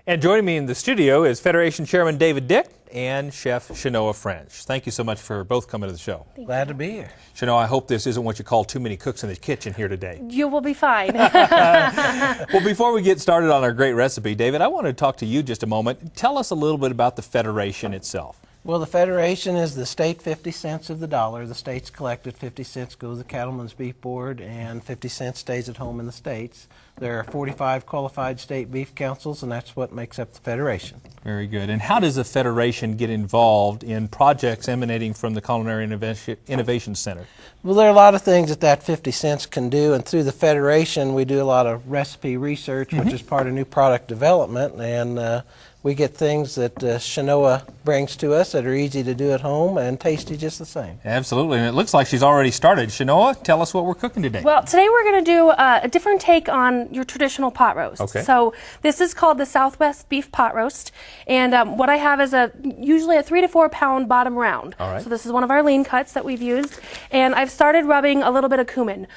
And joining me in the studio is Federation Chairman David Dick and Chef Shenoa French. Thank you so much for both coming to the show. Glad to be here. Shenoa, I hope this isn't what you call too many cooks in the kitchen here today. You will be fine. Well, before we get started on our great recipe, David, I want to talk to you just a moment. Tell us a little bit about the Federation itself. Well, the Federation is the state 50 cents of the dollar. The state's collected 50 cents goes to the Cattlemen's Beef Board and 50 cents stays at home in the states. There are 45 qualified state beef councils, and that's what makes up the Federation. Very good. And how does the Federation get involved in projects emanating from the Culinary Innovation Center? Well, there are a lot of things that 50 cents can do, and through the Federation we do a lot of recipe research, which is part of new product development, and we get things that Shenoa brings to us that are easy to do at home and tasty just the same. Absolutely, and it looks like she's already started. Shenoa, tell us what we're cooking today. Well, today we're going to do a different take on your traditional pot roast. Okay. So this is called the Southwest beef pot roast, and what I have is usually a 3 to 4 pound bottom round. All right. So this is one of our lean cuts that we've used, and I've started rubbing a little bit of cumin.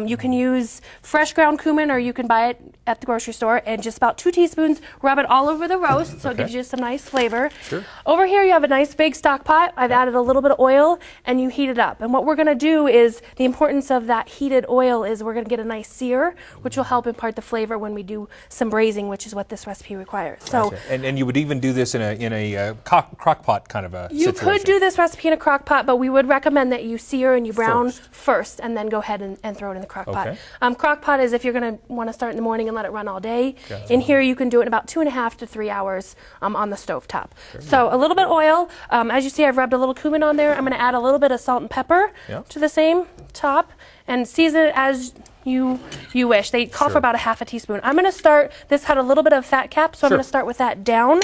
You can use fresh ground cumin, or you can buy it at the grocery store, and just about 2 teaspoons, rub it all over the roast, so it gives you some nice flavor. Sure. Over here you have a nice big stock pot. I've added a little bit of oil, and you heat it up. And what we're going to do is, the importance of that heated oil is we're going to get a nice sear, which will help impart the flavor when we do some braising, which is what this recipe requires. So, gotcha. And you would even do this in a crock pot kind of a you situation. could do this recipe in a crock pot, but we would recommend that you sear and you brown first and then go ahead and throw it in the crock pot. Crock pot is if you're going to want to start in the morning and let it run all day. Gotcha. In here you can do it in about 2.5 to 3 hours on the stove top. So a little bit of oil. As you see, I've rubbed a little cumin on there. I'm going to add a little bit of salt and pepper to the same top and season it as you wish. They call for about a half a teaspoon. I'm going to start, this had a little bit of fat cap, so I'm going to start with that down,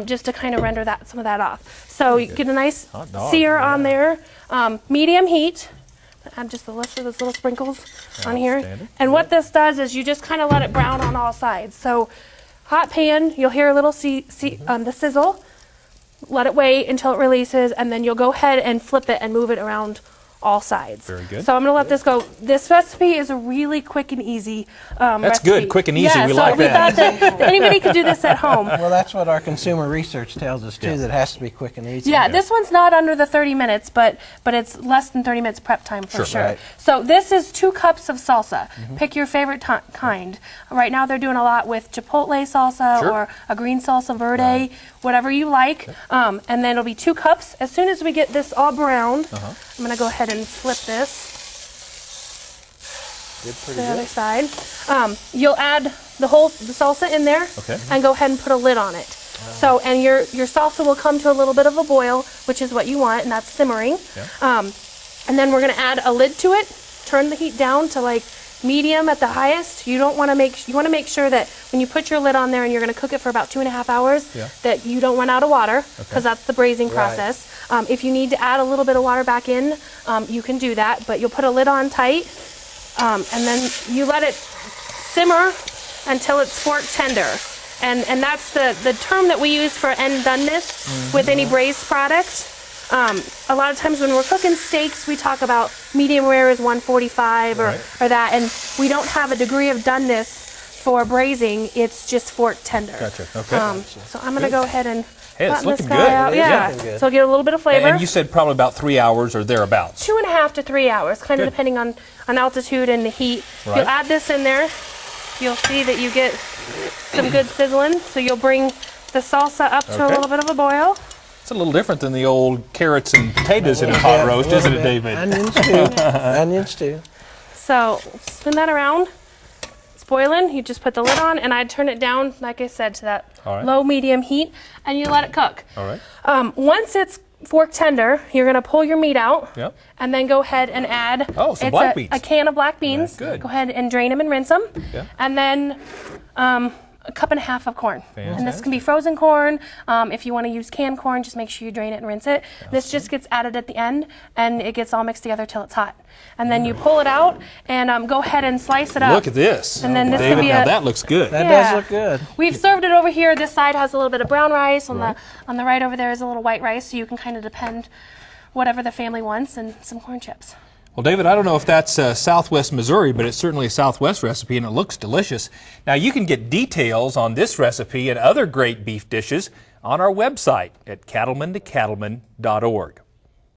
just to kind of render some of that off. So you get a nice sear on there, medium heat. Add just a list of those little sprinkles on here. And what this does is you just kind of let it brown on all sides. So hot pan, you'll hear a little the sizzle. Let it wait until it releases, and then you'll go ahead and flip it and move it around all sides. Very good. So I'm going to let this go. This recipe is a really quick and easy That's recipe. good, quick and easy. Yeah, we so like we that. thought that anybody could do this at home. Well, that's what our consumer research tells us too, that it has to be quick and easy. Yeah, this one's not under the 30 minutes, but it's less than 30 minutes prep time for sure. Right. So this is 2 cups of salsa. Pick your favorite kind. Right now they're doing a lot with chipotle salsa or a green salsa verde, whatever you like. And then it'll be 2 cups. As soon as we get this all browned, I'm going to go ahead and flip this to the other side. You'll add the salsa in there and go ahead and put a lid on it. So, and your salsa will come to a little bit of a boil, which is what you want, and that's simmering. And then we're going to add a lid to it. Turn the heat down to like medium at the highest. You want to make sure that when you put your lid on there and you're going to cook it for about 2.5 hours, that you don't run out of water, because that's the braising process. If you need to add a little bit of water back in, you can do that, but you'll put a lid on tight, and then you let it simmer until it's fork tender. And that's the term that we use for end doneness with any braised product. A lot of times when we're cooking steaks, we talk about medium rare is 145 or that, and we don't have a degree of doneness for braising. It's just fork tender. Gotcha. Okay. So I'm going to go ahead and it's looking this guy out. good. Yeah. So get a little bit of flavor. And you said probably about 3 hours or thereabouts. 2.5 to 3 hours, kind of depending on altitude and the heat. You'll add this in there. You'll see that you get some good sizzling. So you'll bring the salsa up to a little bit of a boil. It's a little different than the old carrots and potatoes in a pot roast, isn't it, David? Onions too. Onions too. So spin that around. It's boiling. You just put the lid on, and I'd turn it down, like I said, to that low medium heat, and you let it cook. Once it's fork tender, you're going to pull your meat out, and then go ahead and add some black beans. A can of black beans. Good. Go ahead and drain them and rinse them, and then 1.5 cups of corn. And this can be frozen corn. If you want to use canned corn, just make sure you drain it and rinse it. This just gets added at the end, and it gets all mixed together till it's hot. And then you pull it out and go ahead and slice it up. Look at this. And then this David, can be now that looks good. That does look good. We've served it over here. This side has a little bit of brown rice. On the right over there is a little white rice, so you can kind of depend whatever the family wants, and some corn chips. Well, David, I don't know if that's Southwest Missouri, but it's certainly a Southwest recipe, and it looks delicious. Now, you can get details on this recipe and other great beef dishes on our website at cattlemantocattleman.org.